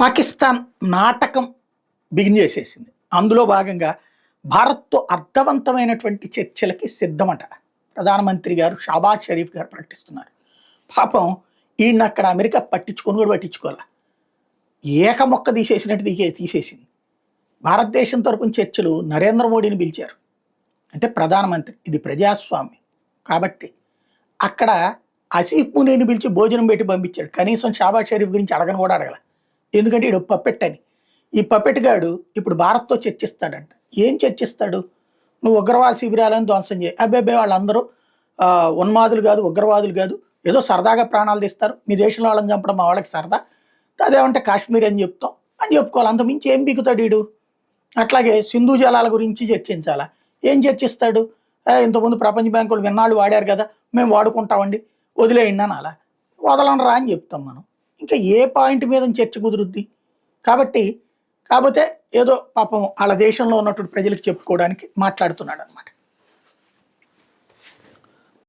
పాకిస్తాన్ నాటకం బిగిన్ చేసేసింది. అందులో భాగంగా భారత్తో అర్థవంతమైనటువంటి చర్చలకి సిద్ధమట ప్రధానమంత్రి గారు షాబాజ్ షరీఫ్ గారు ప్రకటిస్తున్నారు. పాపం ఈయన అక్కడ అమెరికా పట్టించుకొని కూడా పట్టించుకోవాలి, ఏకమొక్క తీసేసినట్టు తీసేసింది. భారతదేశం తరపున చర్చలు నరేంద్ర మోడీని పిలిచారు, అంటే ప్రధానమంత్రి, ఇది ప్రజాస్వామ్యం కాబట్టి. అక్కడ ఆసిఫ్ మునీని పిలిచి భోజనం పెట్టి పంపించాడు, కనీసం షాబాజ్ షరీఫ్ గురించి అడగను కూడా అడగల. ఎందుకంటే ఈడు పప్పెట్ అని. ఈ పప్పెట్ గాడు ఇప్పుడు భారత్తో చర్చిస్తాడంట. ఏం చర్చిస్తాడు? నువ్వు ఉగ్రవాద శిబిరాలను ధ్వంసం చేయి. అబ్బాయి వాళ్ళందరూ ఉన్మాదులు కాదు, ఉగ్రవాదులు కాదు, ఏదో సరదాగా ప్రాణాలు తీస్తారు, మీ దేశంలో వాళ్ళని చంపడం మా వాళ్ళకి సరదా, అదేమంటే కాశ్మీర్ అని చెప్తాం అని చెప్పుకోవాలి. అంతమించి ఏం బిగుతాడు వీడు? అట్లాగే సింధు జలాల గురించి చర్చించాలా? ఏం చర్చిస్తాడు? ఇంతకుముందు ప్రపంచ బ్యాంకు వాళ్ళు విన్నాళ్ళు వాడారు కదా, మేము వాడుకుంటామండి, వదిలేయండి అని. అలా వదలనరా అని చెప్తాం మనం. ఇంకా ఏ పాయింట్ మీద చర్చ కుదురుద్ది? కాబట్టి కాకపోతే ఏదో పాపం వాళ్ళ దేశంలో ఉన్నటువంటి ప్రజలకు చెప్పుకోవడానికి మాట్లాడుతున్నాడు అనమాట.